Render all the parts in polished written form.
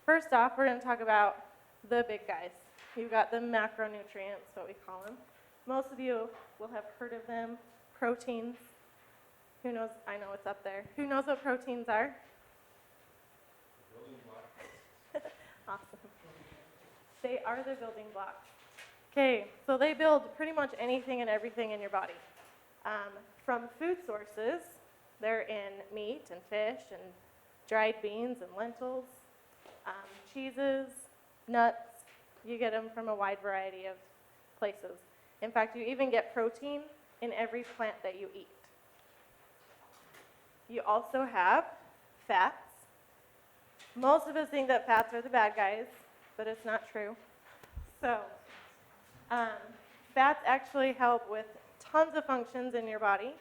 first off, we're going to talk about the big guys. You've got the macronutrients, what we call them. Most of you will have heard of them. Proteins. Who knows? I know it's up there. Who knows what proteins are? Building blocks. Awesome. They are the building blocks. Okay, so they build pretty much anything and everything in your body. From food sources, they're in meat and fish and dried beans and lentils, cheeses, nuts. You get them from a wide variety of places. In fact, you even get protein in every plant that you eat. You also have fats. Most of us think that fats are the bad guys, but it's not true. So, fats actually help with tons of functions in your body.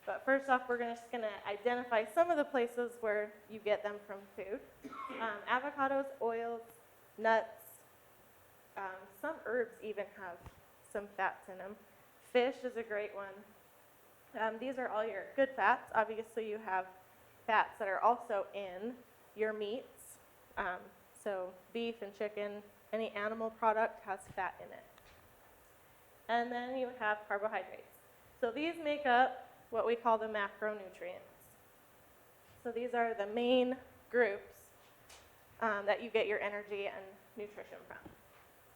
But first off, we're just going to identify some of the places where you get them from food. Avocados, oils, nuts, some herbs even have some fats in them. Fish is a great one. These are all your good fats. Obviously, you have fats that are also in your meats. So beef and chicken, any animal product has fat in it. And then you have carbohydrates. So these make up what we call the macronutrients. So these are the main groups that you get your energy and nutrition from.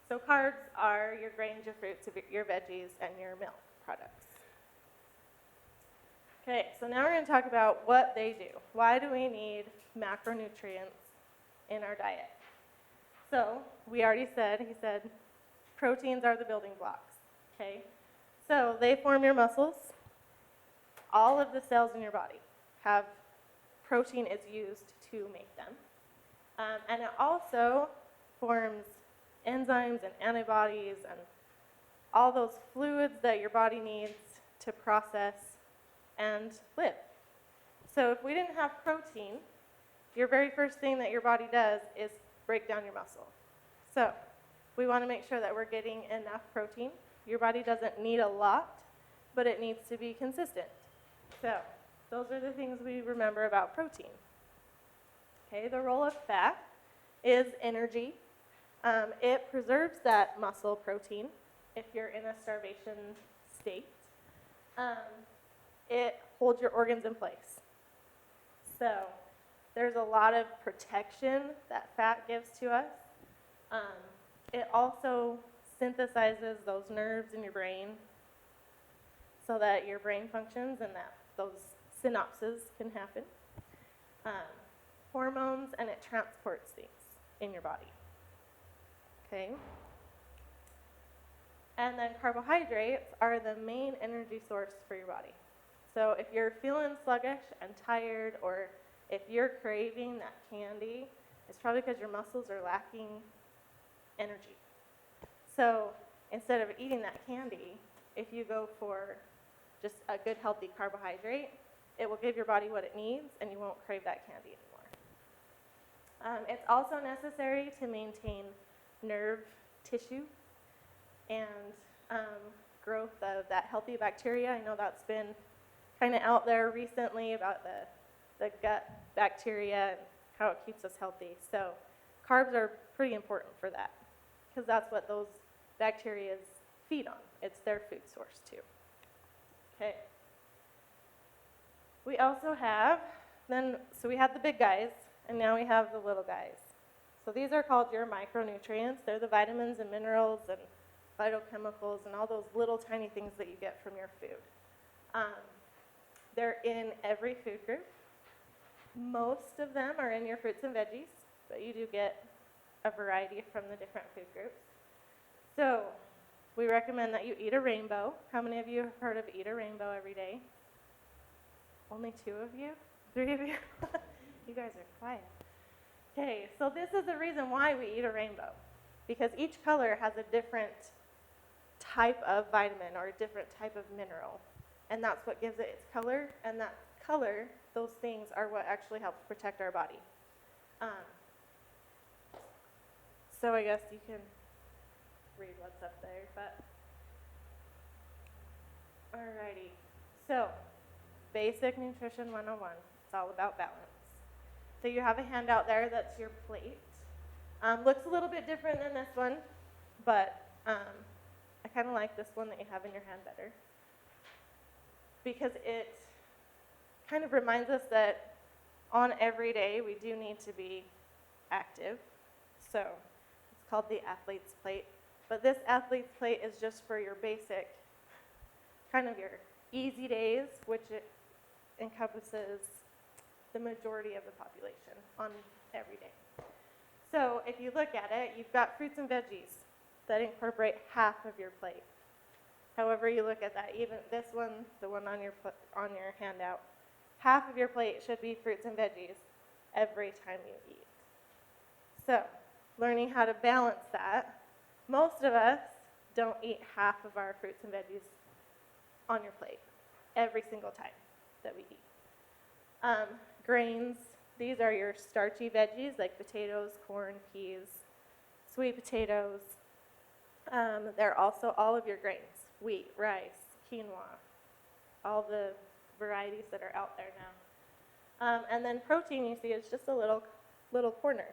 So carbs are your grains, your fruits, your veggies, and your milk products. Okay, so now we're going to talk about what they do. Why do we need macronutrients in our diet? So we already said, he said, proteins are the building blocks. Okay, so they form your muscles. All of the cells in your body have protein is used to make them. And it also forms enzymes and antibodies and all those fluids that your body needs to process and live. So if we didn't have protein, your very first thing that your body does is break down your muscle. So we want to make sure that we're getting enough protein. Your body doesn't need a lot, but it needs to be consistent. So those are the things we remember about protein. Okay, the role of fat is energy. It preserves that muscle protein if you're in a starvation state. It holds your organs in place. So there's a lot of protection that fat gives to us. It also synthesizes those nerves in your brain so that your brain functions and that those synapses can happen. Hormones, and it transports things in your body. Okay? And then carbohydrates are the main energy source for your body. So if you're feeling sluggish and tired, or if you're craving that candy, it's probably because your muscles are lacking energy. So instead of eating that candy, if you go for just a good healthy carbohydrate, it will give your body what it needs and you won't crave that candy anymore. It's also necessary to maintain nerve tissue and growth of that healthy bacteria. I know that's been kind of out there recently about the gut bacteria and how it keeps us healthy. So carbs are pretty important for that because that's what those bacteria feed on. It's their food source too. Okay. We also have, so we have the big guys, and now we have the little guys. So these are called your micronutrients. They're the vitamins and minerals and phytochemicals and all those little tiny things that you get from your food. They're in every food group. Most of them are in your fruits and veggies, but you do get a variety from the different food groups. So we recommend that you eat a rainbow. How many of you have heard of eat a rainbow every day? Only 2 of you? 3 of you? You guys are quiet. Okay, so this is the reason why we eat a rainbow. Because each color has a different type of vitamin or a different type of mineral. And that's what gives it its color. And that color, those things, are what actually helps protect our body. So I guess you can read what's up there. But alrighty. So basic nutrition 101. It's all about balance. So you have a handout there that's your plate. Looks a little bit different than this one, but I kind of like this one that you have in your hand better because it kind of reminds us that on every day we do need to be active. So it's called the athlete's plate. But this athlete's plate is just for your basic, kind of your easy days, which it encompasses the majority of the population on every day. So if you look at it, you've got fruits and veggies that incorporate half of your plate. However you look at that, even this one, the one on your handout, half of your plate should be fruits and veggies every time you eat. So learning how to balance that, most of us don't eat half of our fruits and veggies on your plate every single time that we eat. Grains, these are your starchy veggies like potatoes, corn, peas, sweet potatoes. They're also all of your grains, wheat, rice, quinoa, all the varieties that are out there now. And then protein, you see, is just a little corner.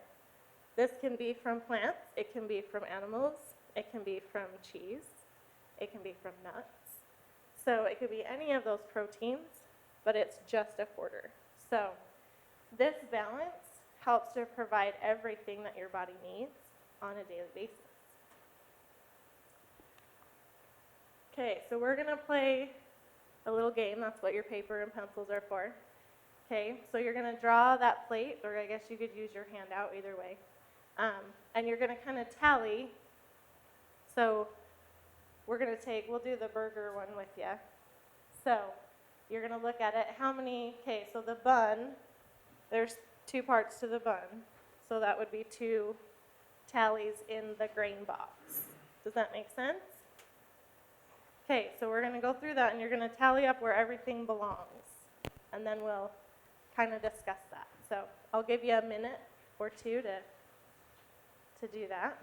This can be from plants, it can be from animals, it can be from cheese, it can be from nuts. So it could be any of those proteins, but it's just a quarter. So this balance helps to provide everything that your body needs on a daily basis. Okay, so we're going to play a little game. That's what your paper and pencils are for. Okay, so you're going to draw that plate, or I guess you could use your handout either way. And you're going to kind of tally. So we'll do the burger one with you. So you're going to look at it. So the bun, there's 2 parts to the bun. So that would be 2 tallies in the grain box. Does that make sense? Okay, so we're going to go through that, and you're going to tally up where everything belongs. And then we'll kind of discuss that. So I'll give you a minute or 2 to do that.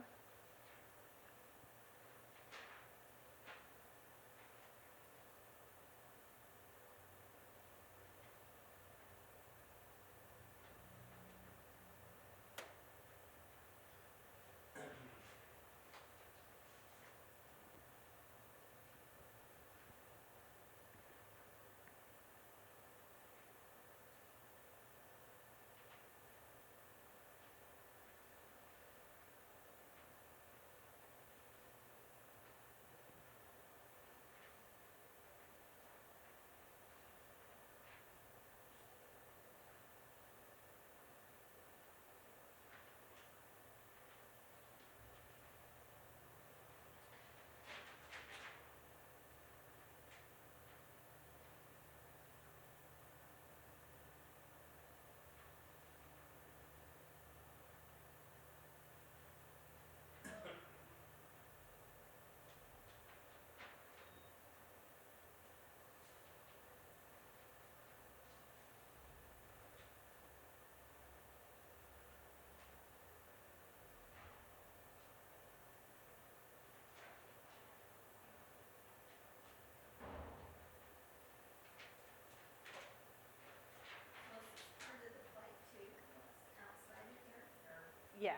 Yeah.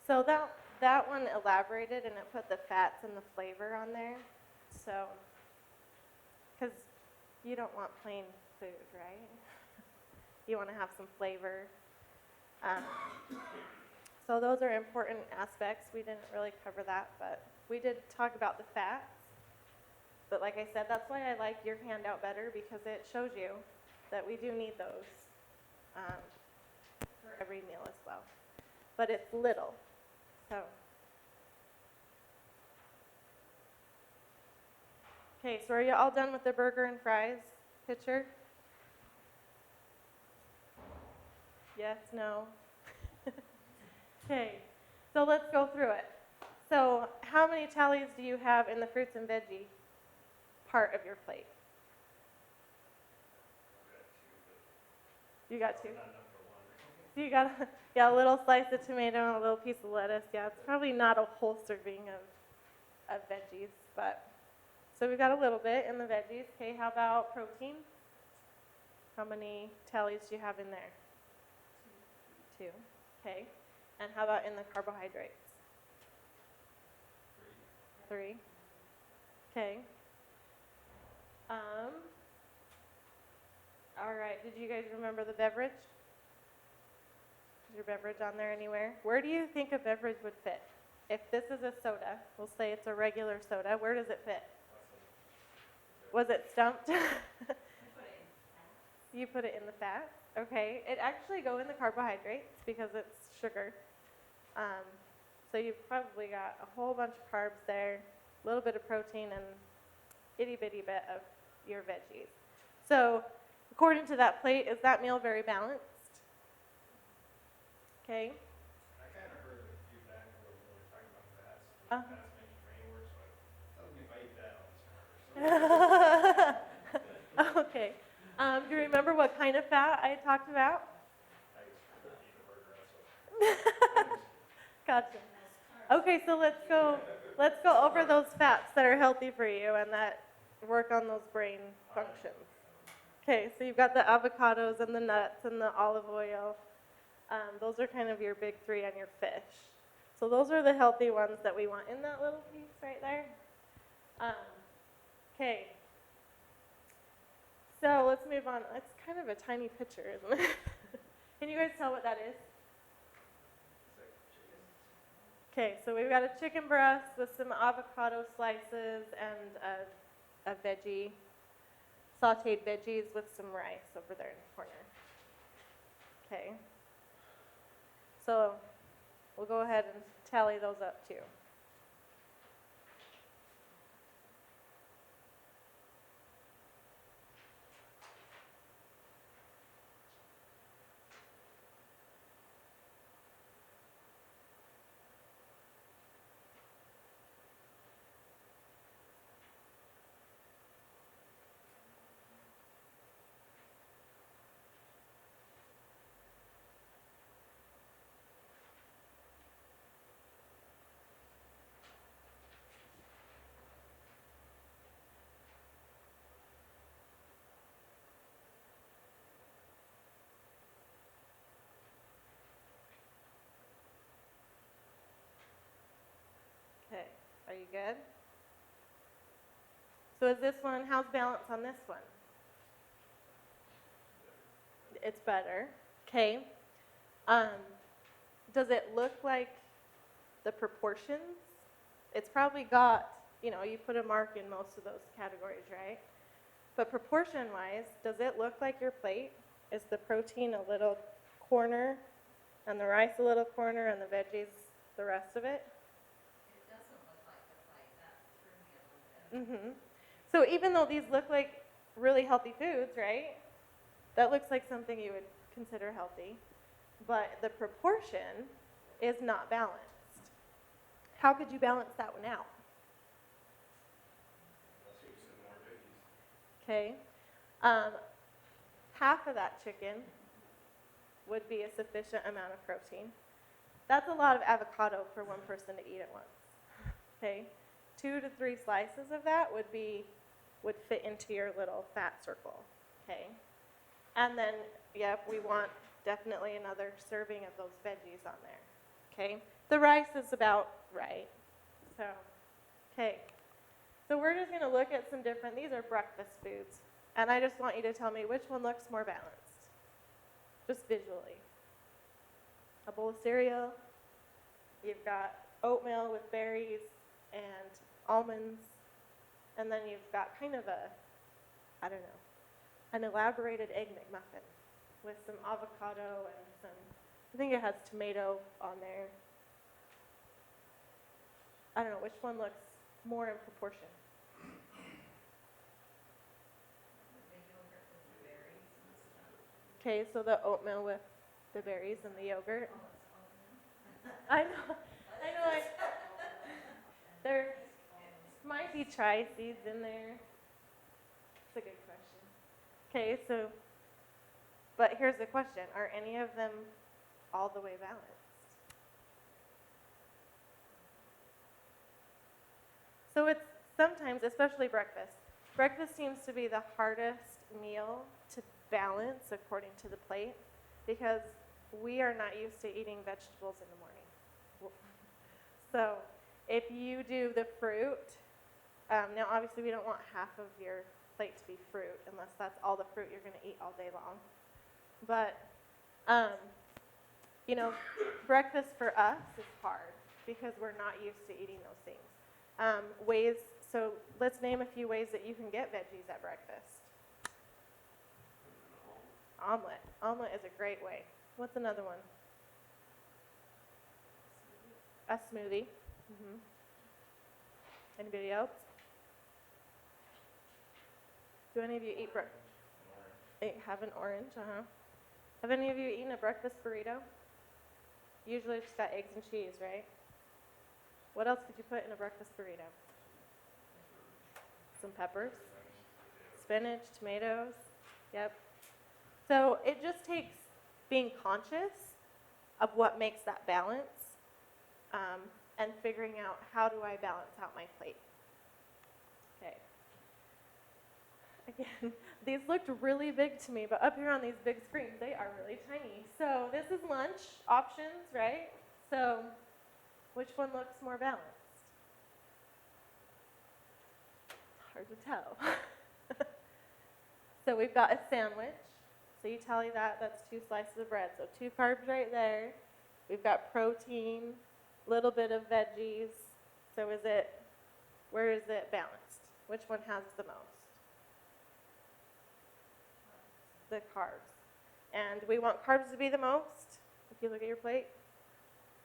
So that one elaborated, and it put the fats and the flavor on there. So, because you don't want plain food, right? You want to have some flavor. So those are important aspects. We didn't really cover that, but we did talk about the fats. But like I said, that's why I like your handout better, because it shows you that we do need those for every meal as well. But it's little. So, okay, so are you all done with the burger and fries picture? Yes, no? Okay, so let's go through it. So how many tallies do you have in the fruits and veggie part of your plate? You got 2? So you got a little slice of tomato and a little piece of lettuce. Yeah, it's probably not a whole serving of veggies, but so we've got a little bit in the veggies. Okay, how about protein? How many tallies do you have in there? 2. Okay. And how about in the carbohydrates? 3. Okay. All right, did you guys remember the beverage? Is your beverage on there anywhere? Where do you think a beverage would fit? If this is a soda, we'll say it's a regular soda, where does it fit? Was it stumped? You put it in the fat? Okay, it actually go in the carbohydrates because it's sugar. So you've probably got a whole bunch of carbs there, a little bit of protein, and itty bitty bit of your veggies. So according to that plate, is that meal very balanced? Okay. I kind of heard a few back when we were talking about fats. Fats make your brain work, so it tells me if I eat that, I'll be smarter. Okay. Do you remember what kind of fat I talked about? I used to eat a burger, so. Gotcha. Okay, so let's go over those fats that are healthy for you and that work on those brain functions. Okay, so you've got the avocados and the nuts and the olive oil. Those are kind of your big 3 on your fish. So those are the healthy ones that we want in that little piece right there. Okay. So let's move on. It's kind of a tiny picture, isn't it? Can you guys tell what that is? Okay, so we've got a chicken breast with some avocado slices and a veggie, sauteed veggies with some rice over there in the corner. Okay. So we'll go ahead and tally those up too. Okay, are you good? So is this one, how's balance on this one? It's better. Okay. Does it look like the proportions? It's probably got, you put a mark in most of those categories, right? But proportion-wise, does it look like your plate? Is the protein a little corner, and the rice a little corner, and the veggies the rest of it? Mm-hmm. So even though these look like really healthy foods, right? That looks like something you would consider healthy, but the proportion is not balanced. How could you balance that one out? Okay. Half of that chicken would be a sufficient amount of protein. That's a lot of avocado for one person to eat at once. Okay. 2 to 3 slices of that would fit into your little fat circle, okay? And then, yep, we want definitely another serving of those veggies on there, okay? The rice is about right, so, okay. So we're just gonna look at some different, these are breakfast foods, and I just want you to tell me which one looks more balanced, just visually. A bowl of cereal, you've got oatmeal with berries and almonds, and then you've got kind of an elaborated egg McMuffin with some avocado and some, I think it has tomato on there. I don't know, which one looks more in proportion? Okay, so the oatmeal with the berries and the yogurt. I know, there might be tri-seeds in there. It's a good question. Okay, so, but here's the question. Are any of them all the way balanced? So it's sometimes, especially breakfast seems to be the hardest meal to balance according to the plate, because we are not used to eating vegetables in the morning. So if you do the fruit, now obviously we don't want half of your plate to be fruit unless that's all the fruit you're going to eat all day long. But, you know, breakfast for us is hard because we're not used to eating those things. So let's name a few ways that you can get veggies at breakfast. Omelet. Omelet is a great way. What's another one? A smoothie. Anybody else? Do any of you eat breakfast? Have an orange, Have any of you eaten a breakfast burrito? Usually it's got eggs and cheese, right? What else could you put in a breakfast burrito? Some peppers, spinach, tomatoes. Yep. So it just takes being conscious of what makes that balance, and figuring out, how do I balance out my plate? Okay. Again, these looked really big to me, but up here on these big screens, they are really tiny. So this is lunch options, right? So which one looks more balanced? Hard to tell. So we've got a sandwich. So you tally that, that's 2 slices of bread. So 2 carbs right there. We've got protein, little bit of veggies. So where is it balanced? Which one has the most? The carbs. And we want carbs to be the most, if you look at your plate?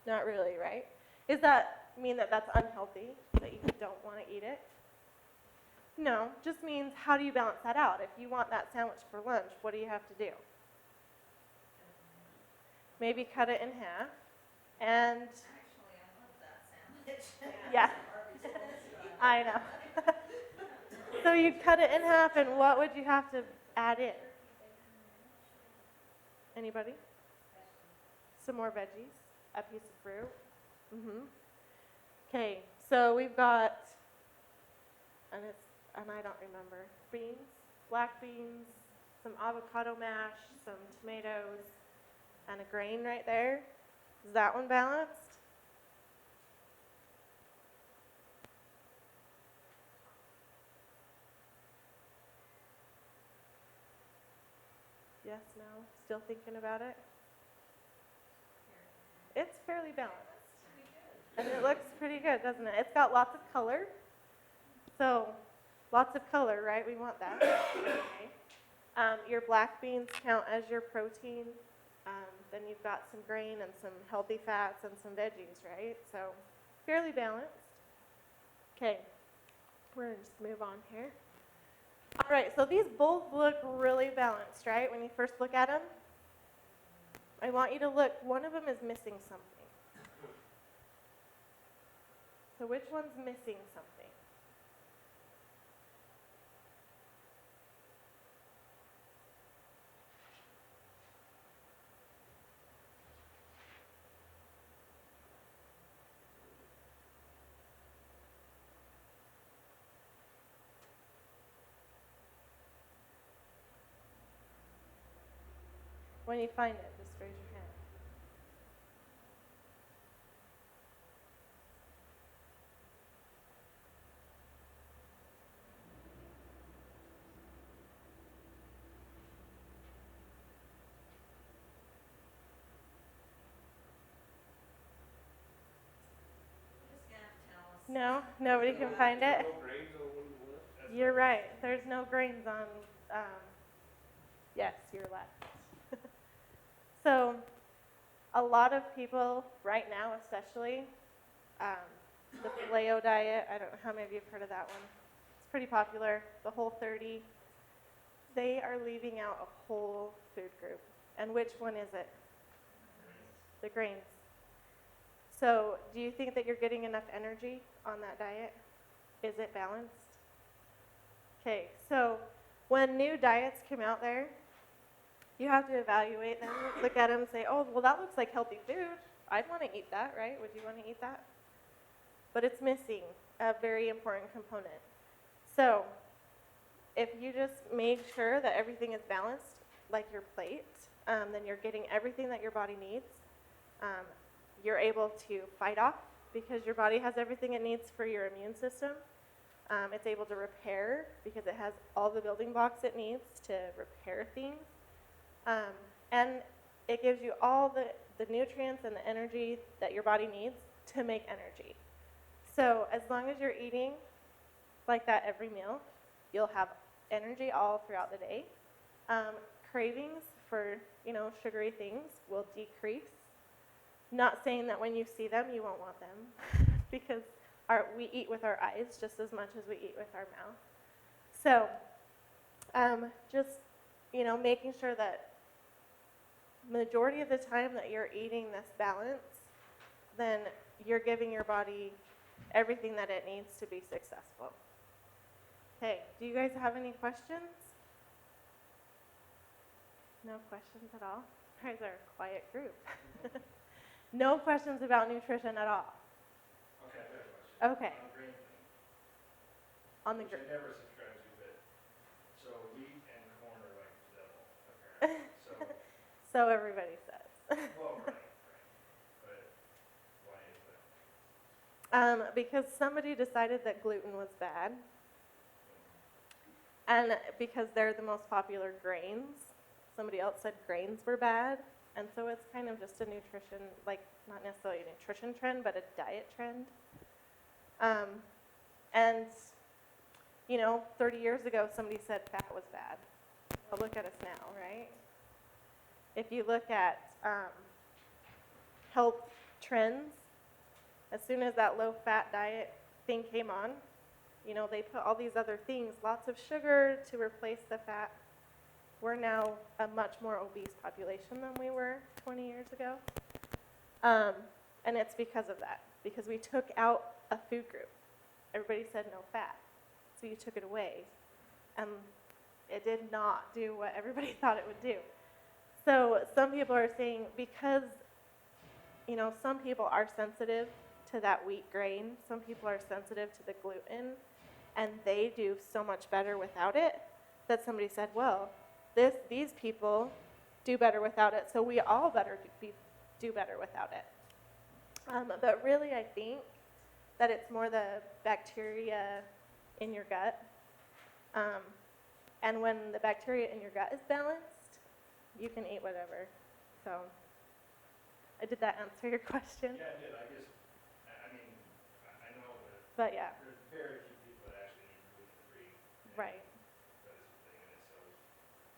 Not really, right? Does that mean that that's unhealthy, that you don't want to eat it? No, just means how do you balance that out? If you want that sandwich for lunch, what do you have to do? Maybe cut it in half. And actually, I love that sandwich. yeah, I know. So you cut it in half, and what would you have to add in? Anybody? Some more veggies, a piece of fruit. Okay, so we've got, and I don't remember, beans, black beans, some avocado mash, some tomatoes, and a grain right there. Is that one balanced? Yes, no? Still thinking about it? It's fairly balanced. And it looks pretty good, doesn't it? It's got lots of color. So, lots of color, right? We want that. Okay. Your black beans count as your protein. Then you've got some grain and some healthy fats and some veggies, right? So, fairly balanced. Okay. We're going to just move on here. All right, so these both look really balanced, right? When you first look at them, I want you to look, one of them is missing something. So which one's missing something? When you find it, just raise your hand. No, nobody can find it. You're right. There's no grains on. Yes, you're left. So, a lot of people right now, especially the paleo diet. I don't know how many of you have heard of that one. It's pretty popular. The Whole30. They are leaving out a whole food group. And which one is it? The grains. So, do you think that you're getting enough energy on that diet? Is it balanced? Okay, so when new diets come out there, you have to evaluate them, look at them and say, oh, well, that looks like healthy food. I'd want to eat that, right? Would you want to eat that? But it's missing a very important component. So if you just made sure that everything is balanced, like your plate, then you're getting everything that your body needs. You're able to fight off because your body has everything it needs for your immune system. It's able to repair because it has all the building blocks it needs to repair things. And it gives you all the nutrients and the energy that your body needs to make energy. So as long as you're eating like that every meal, you'll have energy all throughout the day. Cravings for, sugary things will decrease. Not saying that when you see them, you won't want them, because we eat with our eyes just as much as we eat with our mouth. So just, making sure that majority of the time that you're eating this balance, then you're giving your body everything that it needs to be successful. Okay, do you guys have any questions? No questions at all? You guys are a quiet group. No questions about nutrition at all. Okay, I got a question. Okay. On the grain thing. On the Which I never subscribed to, but, so wheat and corn are like the devil, apparently, so, So everybody says. well, right, but why is that? Because somebody decided that gluten was bad, and because they're the most popular grains, somebody else said grains were bad, and so it's kind of just a nutrition, like not necessarily a nutrition trend, but a diet trend. And 30 years ago, somebody said fat was bad. Well, look at us now, right? If you look at health trends, as soon as that low-fat diet thing came on, they put all these other things, lots of sugar to replace the fat. We're now a much more obese population than we were 20 years ago. And it's because of that, because we took out a food group. Everybody said no fat, so you took it away. And it did not do what everybody thought it would do. So some people are saying because, some people are sensitive to that wheat grain, some people are sensitive to the gluten, and they do so much better without it, that somebody said, well, these people do better without it, so we all better do better without it. But really, I think that it's more the bacteria in your gut. And when the bacteria in your gut is balanced, you can eat whatever. So, did that answer your question? Yeah, it did, I know that But yeah, there's very few people that actually eat gluten-free. right. That is the thing, and it's so,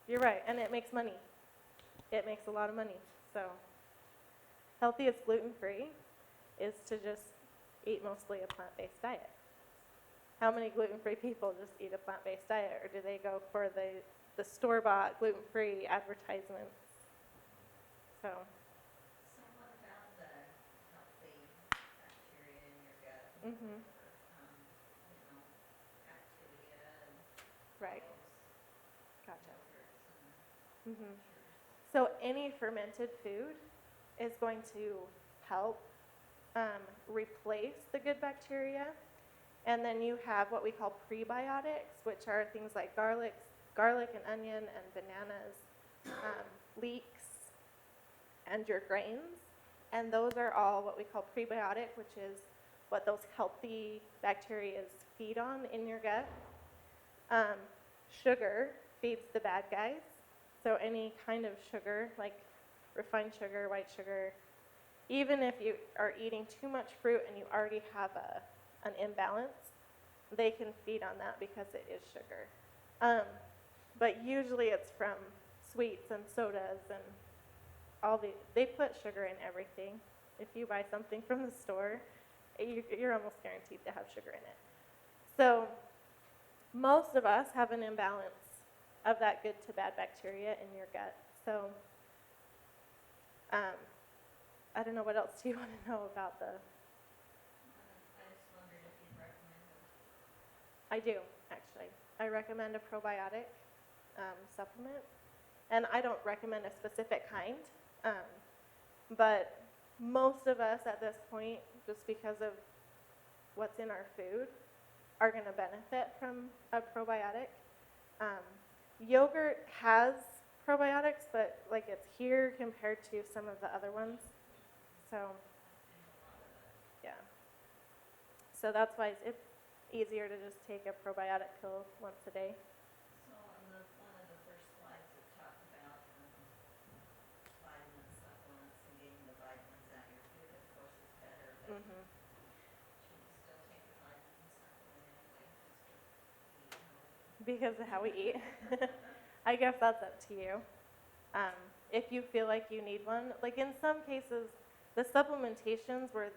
You're right, and it makes money. It makes a lot of money. So, healthiest gluten-free is to just eat mostly a plant-based diet. How many gluten-free people just eat a plant-based diet, or do they go for the store-bought gluten-free advertisements? So, What about the healthy bacteria in your gut? mhm, Bacteria and right, those gotcha. yogurts and Mhm. So any fermented food is going to help replace the good bacteria. And then you have what we call prebiotics, which are things like garlic and onion and bananas, leeks, and your grains. And those are all what we call prebiotic, which is what those healthy bacteria feed on in your gut. Sugar feeds the bad guys. So any kind of sugar, like refined sugar, white sugar, even if you are eating too much fruit and you already have an imbalance, they can feed on that because it is sugar. But usually it's from sweets and sodas and they put sugar in everything. If you buy something from the store, you're almost guaranteed to have sugar in it. So most of us have an imbalance of that good to bad bacteria in your gut. So I don't know, what else do you want to know about the... I just wondered if you'd recommend them. I do, actually. I recommend a probiotic supplement. And I don't recommend a specific kind. But most of us at this point, just because of what's in our food, are going to benefit from a probiotic. Yogurt has probiotics, but like it's here compared to some of the other ones. So, yeah. So that's why it's easier to just take a probiotic pill once a day. So on one of the first slides, it talked about vitamin supplements and getting the vitamins out your food, of course, is better, but Hmm. should you still take a vitamin supplement anyway, just to eat healthy? Because of how we eat. I guess that's up to you. If you feel like you need one, like in some cases, the supplementations were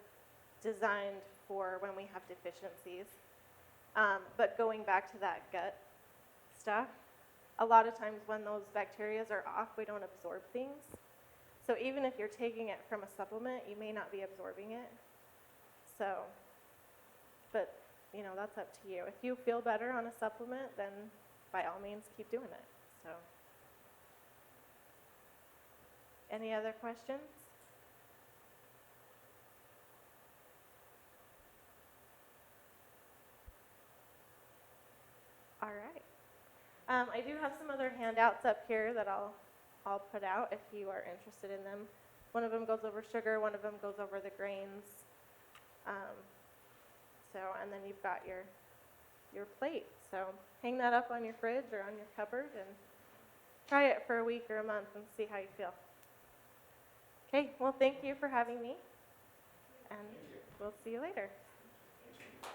designed for when we have deficiencies. But going back to that gut stuff, a lot of times when those bacteria are off, we don't absorb things. So even if you're taking it from a supplement, you may not be absorbing it. So, but you know, that's up to you. If you feel better on a supplement, then by all means keep doing it. So, any other questions? All right. I do have some other handouts up here that I'll put out if you are interested in them. One of them goes over sugar, one of them goes over the grains. And then you've got your plate. So hang that up on your fridge or on your cupboard and try it for a week or a month and see how you feel. Okay, well, thank you for having me, and we'll see you later. Thank you.